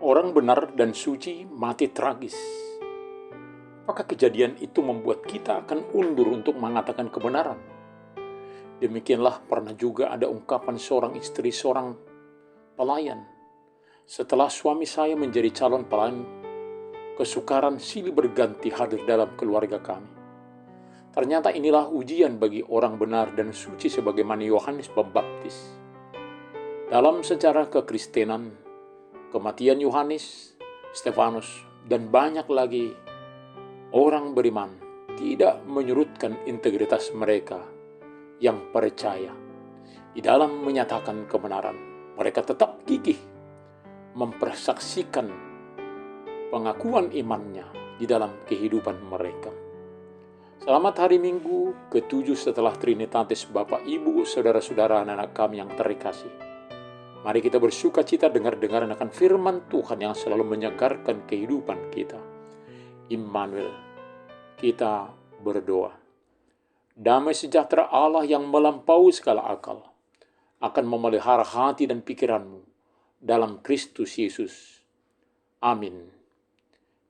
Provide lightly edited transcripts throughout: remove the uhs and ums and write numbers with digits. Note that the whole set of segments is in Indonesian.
Orang benar dan suci mati tragis. Apakah kejadian itu membuat kita akan undur untuk mengatakan kebenaran? Demikianlah pernah juga ada ungkapan seorang istri seorang pelayan. Setelah suami saya menjadi calon pelayan, kesukaran silih berganti hadir dalam keluarga kami. Ternyata inilah ujian bagi orang benar dan suci sebagaimana Yohanes Pembaptis. Dalam sejarah kekristenan, kematian Yohanes, Stefanus, dan banyak lagi orang beriman tidak menyurutkan integritas mereka yang percaya. Di dalam menyatakan kebenaran, mereka tetap gigih mempersaksikan pengakuan imannya di dalam kehidupan mereka. Selamat hari Minggu ke-7 setelah Trinitatis Bapak, Ibu, Saudara-saudara, anak-anak kami yang terkasih. Mari kita bersuka cita dengar-dengaran akan firman Tuhan yang selalu menyegarkan kehidupan kita. Immanuel, kita berdoa. Damai sejahtera Allah yang melampaui segala akal akan memelihara hati dan pikiranmu dalam Kristus Yesus. Amin.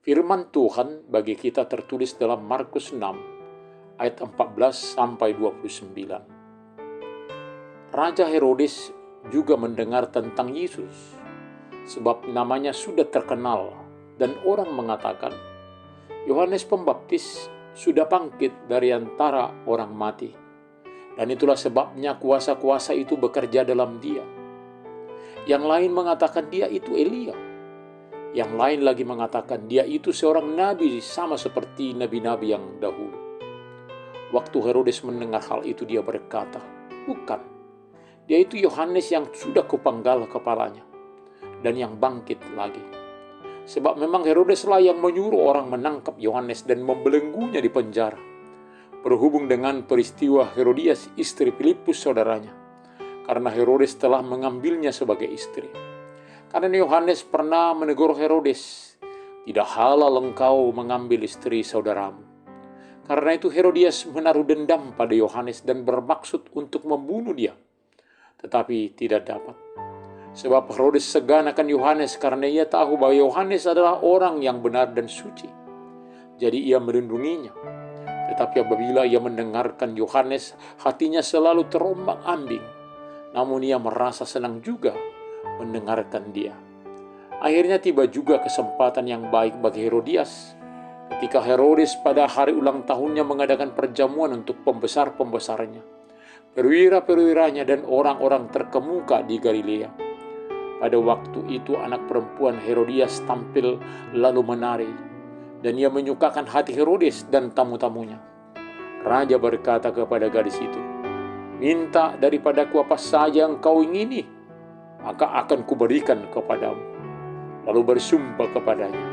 Firman Tuhan bagi kita tertulis dalam Markus 6 ayat 14 sampai 29. Raja Herodes juga mendengar tentang Yesus, sebab namanya sudah terkenal dan orang mengatakan, Yohanes Pembaptis sudah bangkit dari antara orang mati, dan itulah sebabnya kuasa-kuasa itu bekerja dalam dia. Yang lain mengatakan dia itu Elia, yang lain lagi mengatakan dia itu seorang nabi sama seperti nabi-nabi yang dahulu. Waktu Herodes mendengar hal itu, dia berkata, bukan, dia itu Yohanes yang sudah kupenggal kepalanya dan yang bangkit lagi. Sebab memang Herodeslah yang menyuruh orang menangkap Yohanes dan membelenggunya di penjara, berhubung dengan peristiwa Herodias istri Filipus saudaranya, karena Herodes telah mengambilnya sebagai istri. Karena Yohanes pernah menegur Herodes, tidak halal engkau mengambil istri saudaramu. Karena itu Herodias menaruh dendam pada Yohanes dan bermaksud untuk membunuh dia, tetapi tidak dapat. Sebab Herodes segan akan Yohanes karena ia tahu bahwa Yohanes adalah orang yang benar dan suci. Jadi ia melindunginya. Tetapi apabila ia mendengarkan Yohanes, hatinya selalu terombang-ambing. Namun ia merasa senang juga mendengarkan dia. Akhirnya tiba juga kesempatan yang baik bagi Herodias, ketika Herodes pada hari ulang tahunnya mengadakan perjamuan untuk pembesar-pembesarnya, perwira-perwiranya, dan orang-orang terkemuka di Galilea. Pada waktu itu anak perempuan Herodias tampil lalu menari, dan ia menyukakan hati Herodes dan tamu-tamunya. Raja berkata kepada gadis itu, minta daripadaku apa saja yang kau ingini, maka akan kuberikan kepadamu. Lalu bersumpah kepadanya,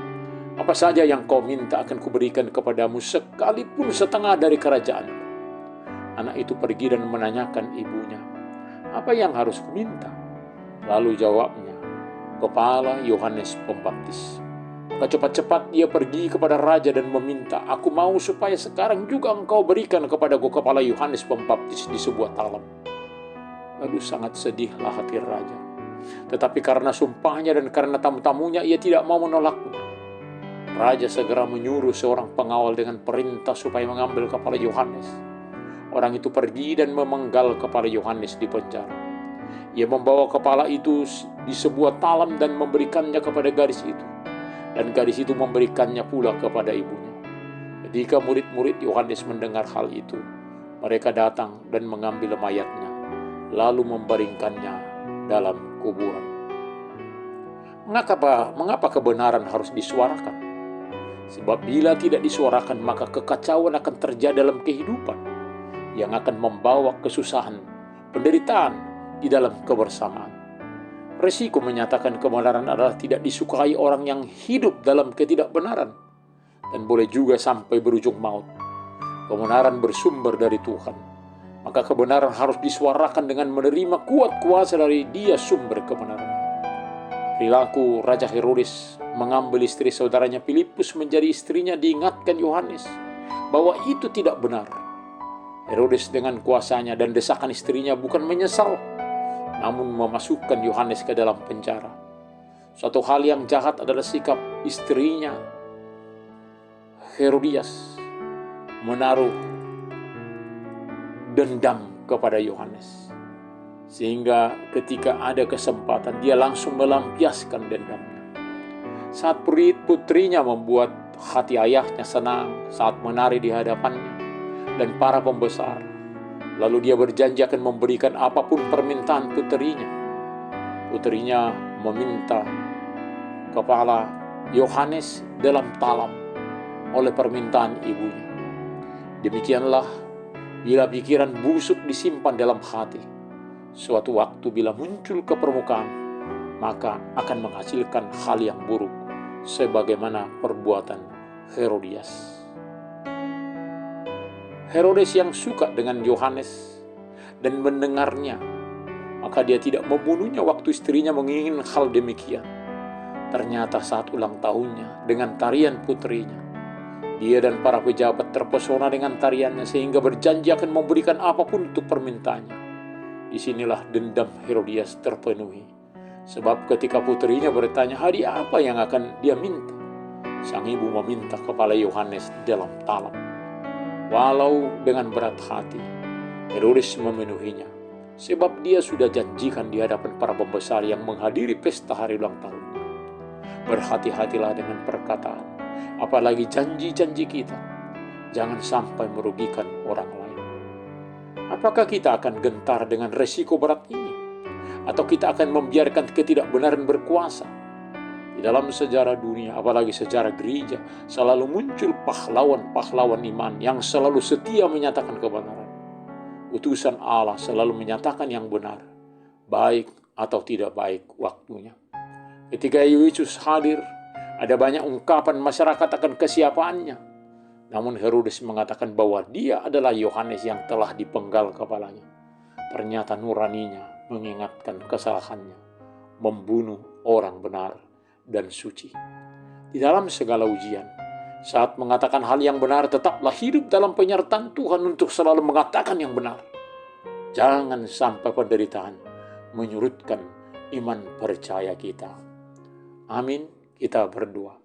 apa saja yang kau minta akan kuberikan kepadamu, sekalipun setengah dari kerajaanku. Anak itu pergi dan menanyakan ibunya, apa yang harus kuminta? Lalu jawabnya, kepala Yohanes Pembaptis. Maka cepat-cepat dia pergi kepada raja dan meminta, aku mau supaya sekarang juga engkau berikan kepadaku kepala Yohanes Pembaptis di sebuah talam. Lalu sangat sedihlah hati raja. Tetapi karena sumpahnya dan karena tamu-tamunya, ia tidak mau menolaknya. Raja segera menyuruh seorang pengawal dengan perintah supaya mengambil kepala Yohanes. Orang itu pergi dan memenggal kepala Yohanes di penjara. Ia membawa kepala itu di sebuah talam dan memberikannya kepada gadis itu. Dan gadis itu memberikannya pula kepada ibunya. Ketika murid-murid Yohanes mendengar hal itu, mereka datang dan mengambil mayatnya, lalu membaringkannya dalam kuburan. Mengapa kebenaran harus disuarakan? Sebab bila tidak disuarakan, maka kekacauan akan terjadi dalam kehidupan yang akan membawa kesusahan, penderitaan di dalam kebersamaan. Resiko menyatakan kebenaran adalah tidak disukai orang yang hidup dalam ketidakbenaran, dan boleh juga sampai berujung maut. Kebenaran bersumber dari Tuhan, maka kebenaran harus disuarakan dengan menerima kuat kuasa dari Dia sumber kebenaran. Perilaku Raja Herodes mengambil istri saudaranya Filipus menjadi istrinya diingatkan Yohanes bahwa itu tidak benar. Herodes dengan kuasanya dan desakan istrinya bukan menyesal, namun memasukkan Yohanes ke dalam penjara. Suatu hal yang jahat adalah sikap istrinya, Herodias, menaruh dendam kepada Yohanes. Sehingga ketika ada kesempatan, dia langsung melampiaskan dendamnya. Saat putrinya membuat hati ayahnya senang saat menari di hadapannya dan para pembesar, lalu dia berjanji akan memberikan apapun permintaan putrinya. Putrinya meminta kepala Yohanes dalam talam oleh permintaan ibunya. Demikianlah, bila pikiran busuk disimpan dalam hati, suatu waktu bila muncul ke permukaan, maka akan menghasilkan hal yang buruk, sebagaimana perbuatan Herodias. Herodes yang suka dengan Yohanes dan mendengarnya, maka dia tidak membunuhnya waktu istrinya menginginkan hal demikian. Ternyata saat ulang tahunnya dengan tarian putrinya, dia dan para pejabat terpesona dengan tariannya sehingga berjanji akan memberikan apapun untuk permintaannya. Disinilah dendam Herodias terpenuhi. Sebab ketika putrinya bertanya hadiah apa yang akan dia minta, sang ibu meminta kepala Yohanes dalam talam. Walau dengan berat hati, Herodes memenuhinya. Sebab dia sudah janjikan di hadapan para pembesar yang menghadiri pesta hari ulang tahunnya. Berhati-hatilah dengan perkataan, apalagi janji-janji kita. Jangan sampai merugikan orang lain. Apakah kita akan gentar dengan resiko berat ini? Atau kita akan membiarkan ketidakbenaran berkuasa? Di dalam sejarah dunia, apalagi sejarah gereja, selalu muncul pahlawan-pahlawan iman yang selalu setia menyatakan kebenaran. Utusan Allah selalu menyatakan yang benar, baik atau tidak baik waktunya. Ketika Yesus hadir, ada banyak ungkapan masyarakat akan kesiapaannya. Namun Herodes mengatakan bahwa dia adalah Yohanes yang telah dipenggal kepalanya. Ternyata nuraninya mengingatkan kesalahannya, membunuh orang benar dan suci. Di dalam segala ujian, saat mengatakan hal yang benar, tetaplah hidup dalam penyertaan Tuhan untuk selalu mengatakan yang benar. Jangan sampai penderitaan menyurutkan iman percaya kita. Amin. Kita berdoa.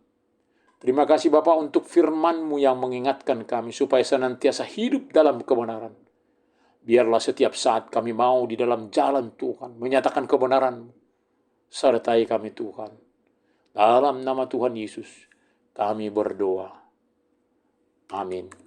Terima kasih Bapa untuk firman-Mu yang mengingatkan kami supaya senantiasa hidup dalam kebenaran. Biarlah setiap saat kami mau di dalam jalan Tuhan, menyatakan kebenaran-Mu. Sertai kami Tuhan. Dalam nama Tuhan Yesus, kami berdoa. Amin.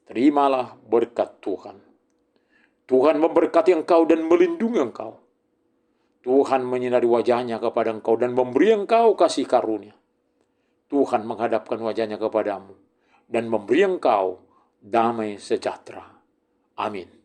Terimalah berkat Tuhan. Tuhan memberkati engkau dan melindungi engkau. Tuhan menyinari wajahnya kepada engkau dan memberi engkau kasih karunia. Tuhan menghadapkan wajahnya kepadamu dan memberi engkau damai sejahtera. Amin.